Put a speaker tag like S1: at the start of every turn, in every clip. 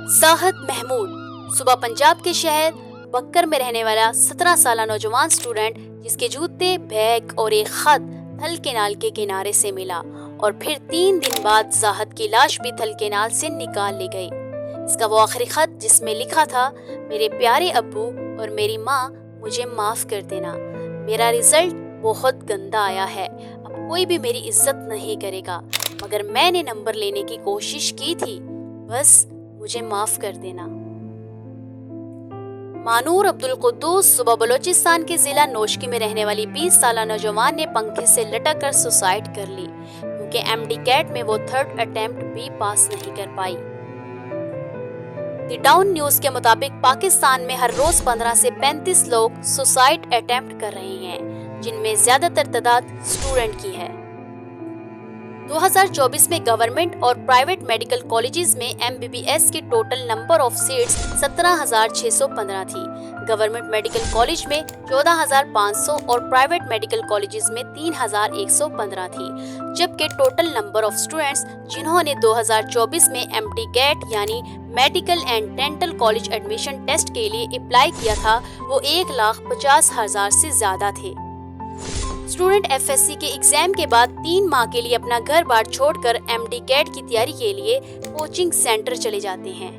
S1: साहद महमूद सुबह पंजाब के शहर बक्कर में रहने वाला 17 साल नौजवान स्टूडेंट जिसके जूते, बैग और एक खत थल केनाल के किनारे से मिला और फिर 3 दिन बाद जाहद की लाश भी थल केनाल से निकाल ली गई। इसका वो आखिरी खत जिसमें लिखा था, मेरे प्यारे अब्बू और मेरी माँ, मुझे माफ कर देना। मेरा रिजल्ट बहुत गंदा आया है, अब कोई भी मेरी इज्जत नहीं करेगा, मगर मैंने नंबर लेने की कोशिश की थी, बस मुझे माफ कर देना। मानूर अब्दुल कुद्दूस सुबह बलोचिस्तान के जिला नोशकी में रहने वाली 20 साल नौजवान ने पंखे से लटक कर सुसाइड कर ली क्योंकि एमडी कैट में वो 3rd अटेम्प्ट भी पास नहीं कर पाई। द डाउन न्यूज के मुताबिक पाकिस्तान में हर रोज 15 से 35 लोग सुसाइड अटेम्प्ट कर रहे हैं, जिनमें ज्यादातर तादाद स्टूडेंट की है। 2024 में गवर्नमेंट और प्राइवेट मेडिकल कॉलेजेस में एमबीबीएस की टोटल नंबर ऑफ सीट्स 17,615 थी। गवर्नमेंट मेडिकल कॉलेज में 14,500 और प्राइवेट मेडिकल कॉलेजेस में 3,115 थी, जबकि टोटल नंबर ऑफ स्टूडेंट्स जिन्होंने 2024 में एमटी कैट यानी medical and dental college admission test के लिए अप्लाई किया था वो 1,50,000 से ज्यादा थे। स्टूडेंट एफएससी के एग्जाम के बाद 3 माह के लिए अपना घर बार छोड़कर एमडी कैट की तैयारी के लिए कोचिंग सेंटर चले जाते हैं।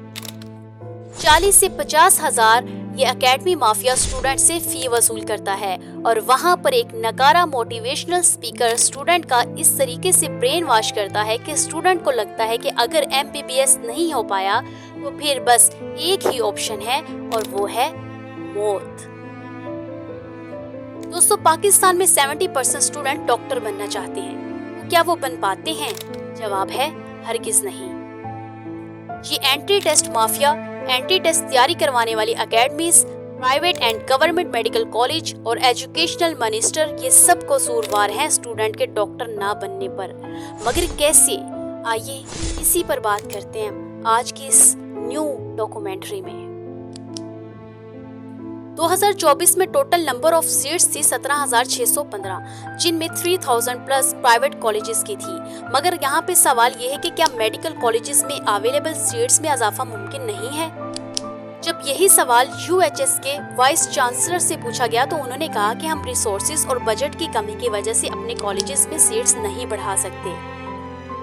S1: 40 से 50,000 ये एकेडमी माफिया स्टूडेंट से फी वसूल करता है और वहां पर एक नकारा मोटिवेशनल स्पीकर स्टूडेंट का इस तरीके से ब्रेन वॉश करता है कि स्टूडेंट को लगता है कि अगर एमबीबीएस नहीं हो पाया तो फिर बस एक ही ऑप्शन है और वो है मौत। दोस्तों, पाकिस्तान में 70% स्टूडेंट डॉक्टर बनना चाहते हैं, तो क्या वो बन पाते हैं? जवाब है हरगिज नहीं। ये entry test mafia, entry test तैयारी करवाने वाली academies, private and government medical college और एजुकेशनल मिनिस्टर ये सब कसूरवार हैं स्टूडेंट के डॉक्टर ना बनने पर। मगर कैसे? आइए इसी पर बात करते हैं आज की इस न्यू डॉक्यूमेंट्री में। 2024 में टोटल नंबर ऑफ सीट्स थी 17,615, जिनमें 3,000 प्लस प्राइवेट कॉलेजेस की थी। मगर यहाँ पे सवाल ये है कि क्या मेडिकल कॉलेजेस में अवेलेबल सीट्स में इजाफा मुमकिन नहीं है? जब यही सवाल यूएचएस के वाइस चांसलर से पूछा गया तो उन्होंने कहा कि हम रिसोर्सेज और बजट की कमी की वजह से अपने कॉलेजेस में सीट्स नहीं बढ़ा सकते।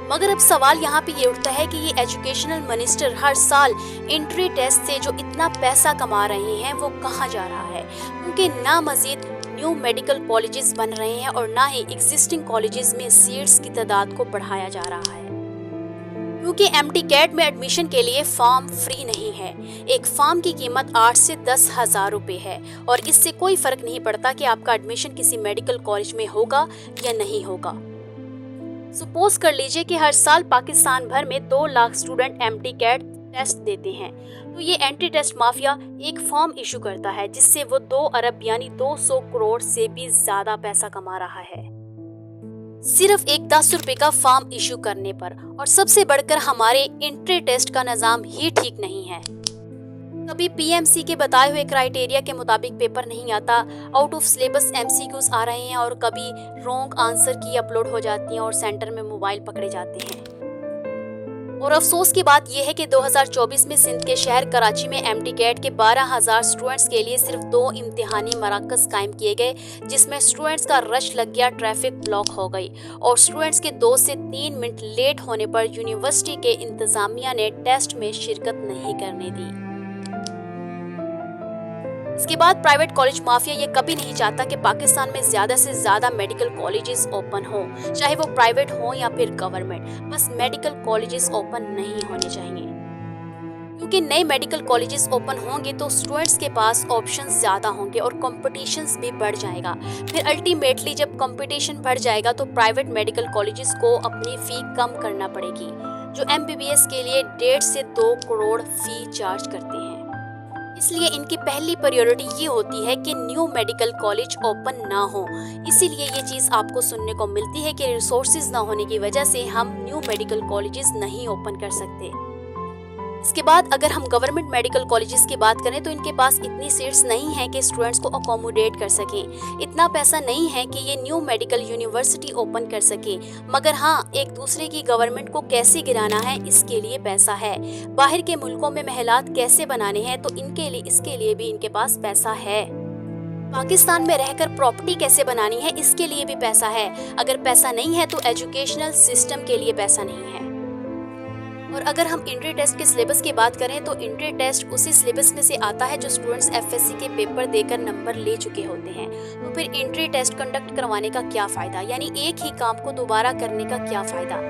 S1: मगर अब सवाल यहाँ पे ये उठता है कि ये एजुकेशनल मिनिस्टर हर साल एंट्री टेस्ट से जो इतना पैसा कमा रहे हैं वो कहाँ जा रहा है? क्योंकि ना मजीद न्यू मेडिकल कॉलेजेस बन रहे हैं और ना ही एग्जिस्टिंग कॉलेजेस में सीट्स की तादाद को बढ़ाया जा रहा है। क्योंकि एमटी कैट में एडमिशन के लिए फॉर्म फ्री नहीं है। एक फॉर्म की कीमत 8 से 10,000 रुपए है और इससे कोई फर्क नहीं पड़ता कि आपका एडमिशन किसी मेडिकल कॉलेज में होगा या नहीं होगा। सपोज कर लीजिए कि हर साल पाकिस्तान भर में 2 lakh student MDCAT test देते हैं, तो ये एंट्री टेस्ट माफिया एक फॉर्म इशू करता है जिससे वो 2 अरब यानी 200 करोड़ से भी ज्यादा पैसा कमा रहा है, सिर्फ एक 10 रुपए का फॉर्म इशू करने पर। और सबसे बढ़कर हमारे एंट्री टेस्ट का निजाम ही ठीक नहीं है। कभी पीएमसी के बताए हुए क्राइटेरिया के मुताबिक पेपर नहीं आता, आउट ऑफ सिलेबस एमसीक्यूज आ रहे हैं और कभी रॉन्ग आंसर की अपलोड हो जाती हैं और सेंटर में मोबाइल पकड़े जाते हैं। और अफसोस की बात यह है कि 2024 में सिंध के शहर कराची में एमटी कैट के 12,000 स्टूडेंट्स के लिए सिर्फ 2 इम्तिहानी मराकज कायम किए गए, जिसमें स्टूडेंट्स का रश लग गया, ट्रैफिक ब्लॉक हो गई और स्टूडेंट्स के 2 से 3 मिनट लेट होने पर यूनिवर्सिटी के इंतजामिया ने टेस्ट में शिरकत नहीं करने दी। इसके बाद प्राइवेट कॉलेज माफिया ये कभी नहीं चाहता कि पाकिस्तान में ज्यादा से ज्यादा मेडिकल कॉलेजेस ओपन हो, चाहे वो प्राइवेट हो या फिर गवर्नमेंट, बस मेडिकल कॉलेजेस ओपन नहीं होने चाहिए। क्योंकि नए मेडिकल कॉलेजेस ओपन होंगे तो स्टूडेंट्स के पास ऑप्शंस ज्यादा होंगे और कंपटीशन भी बढ़ जाएगा। फिर अल्टीमेटली जब कंपटीशन बढ़ जाएगा तो प्राइवेट मेडिकल कॉलेजेस को अपनी फी कम करना पड़ेगी, जो एमबीबीएस के लिए 1.5 से 2 करोड़ फी चार्ज करते हैं। इसलिए इनकी पहली प्रायोरिटी ये होती है कि न्यू मेडिकल कॉलेज ओपन ना हो। इसीलिए ये चीज़ आपको सुनने को मिलती है कि रिसोर्सेज ना होने की वजह से हम न्यू मेडिकल कॉलेजेस नहीं ओपन कर सकते। इसके बाद अगर हम गवर्नमेंट मेडिकल कॉलेजेस की बात करें तो इनके पास इतनी सीट्स नहीं हैं कि स्टूडेंट्स को अकोमोडेट कर सकें, इतना पैसा नहीं है कि ये न्यू मेडिकल यूनिवर्सिटी ओपन कर सके। मगर हाँ, एक दूसरे की गवर्नमेंट को कैसे गिराना है इसके लिए पैसा है। बाहर के मुल्कों में महलात कैसे बनाने हैं तो इसके लिए भी इनके पास पैसा है। पाकिस्तान में रहकर प्रॉपर्टी कैसे बनानी है इसके लिए भी पैसा है। अगर पैसा नहीं है तो एजुकेशनल सिस्टम के लिए पैसा नहीं है। और अगर हम एंट्री टेस्ट के सिलेबस की बात करें तो एंट्री टेस्ट उसी सिलेबस में से आता है जो स्टूडेंट्स एफएससी के पेपर देकर नंबर ले चुके होते हैं। तो फिर एंट्री टेस्ट कंडक्ट करवाने का क्या फ़ायदा, यानी एक ही काम को दोबारा करने का क्या फ़ायदा।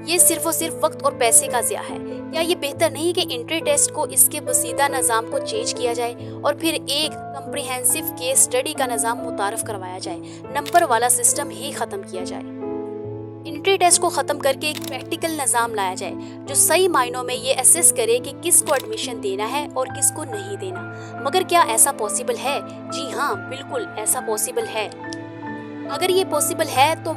S1: ये सिर्फ और सिर्फ वक्त और पैसे का ज़िया है। क्या ये बेहतर नहीं कि एंट्री टेस्ट को इसके बसीदा निज़ाम को चेंज किया जाए और फिर एक कम्प्रिहेंसिव केस स्टडी का निज़ाम मुतारफ करवाया जाए, नंबर वाला सिस्टम ही ख़त्म किया जाए। एंट्री टेस्ट को ख़त्म करके एक प्रैक्टिकल निज़ाम लाया जाए जो सही मायनों में ये असेस करे कि किसको एडमिशन देना है और किसको नहीं देना। मगर क्या ऐसा पॉसिबल है? जी हाँ, बिल्कुल ऐसा पॉसिबल है। अगर ये पॉसिबल है तो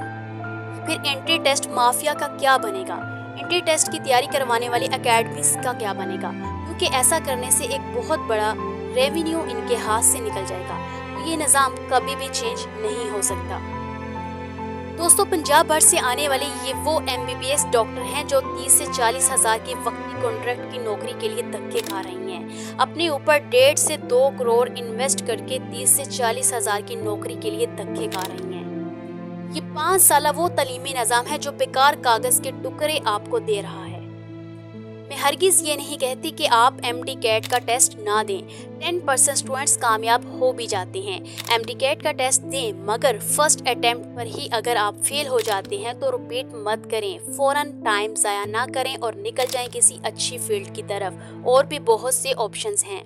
S1: फिर एंट्री टेस्ट माफिया का क्या बनेगा? एंट्री टेस्ट की तैयारी करवाने वाली एकेडमीज का क्या बनेगा? क्योंकि ऐसा करने से एक बहुत बड़ा रेवेन्यू इनके हाथ से निकल जाएगा। तो ये निज़ाम कभी भी चेंज नहीं हो सकता। दोस्तों, पंजाब भर से आने वाले ये वो MBBS डॉक्टर हैं जो 30 से 40 हज़ार की वक्ती कॉन्ट्रैक्ट की नौकरी के लिए धक्के खा रही हैं। अपने ऊपर 1.5 से 2 करोड़ इन्वेस्ट करके 30 से 40 हज़ार की नौकरी के लिए धक्के खा रही हैं। ये 5 साल वो तलीमी निज़ाम है जो बेकार कागज़ के टुकड़े आपको दे रहा है। मैं हरगिज़ ये नहीं कहती कि आप MD कैट का टेस्ट ना दें। 10% स्टूडेंट्स कामयाब हो भी जाते हैं। MD कैट का टेस्ट दें, मगर फर्स्ट अटेम्प्ट पर ही अगर आप फेल हो जाते हैं तो रिपीट मत करें। फ़ौरन टाइम ज़ाया ना करें और निकल जाएं किसी अच्छी फील्ड की तरफ। और भी बहुत से ऑप्शंस हैं।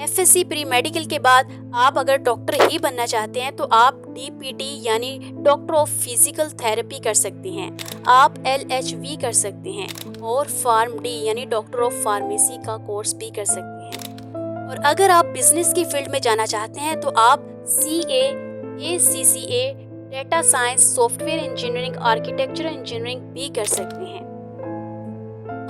S1: FSC प्री मेडिकल के बाद आप अगर डॉक्टर ही बनना चाहते हैं तो आप DPT यानी डॉक्टर ऑफ फिजिकल थेरेपी कर सकते हैं। आप LHV कर सकते हैं और फार्म D यानी डॉक्टर ऑफ फार्मेसी का कोर्स भी कर सकते हैं। और अगर आप बिजनेस की फील्ड में जाना चाहते हैं तो आप CA, ACCA, data science, software engineering, architecture engineering भी कर सकते हैं।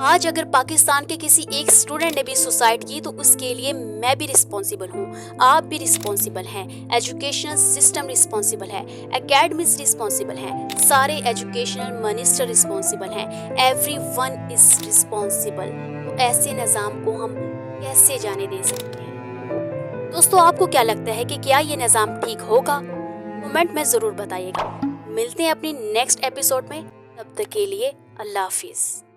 S1: आज अगर पाकिस्तान के किसी एक स्टूडेंट ने भी सुसाइड की तो उसके लिए मैं भी रिस्पॉन्सिबल हूँ, आप भी रिस्पॉन्सिबल हैं, एजुकेशनल सिस्टम रिस्पॉन्सिबल है, एकेडमीज रिस्पॉन्सिबल हैं, सारे एजुकेशनल मिनिस्टर रिस्पॉन्सिबल हैं, एवरीवन इज रिस्पॉन्सिबल। तो ऐसे निज़ाम को हम कैसे जाने दे सकते हैं? दोस्तों, आपको क्या लगता है कि क्या ये निज़ाम ठीक होगा? कमेंट में ज़रूर बताइएगा। मिलते हैं अपनी नेक्स्ट एपिसोड में, तब तक के लिए अल्लाह हाफिज़।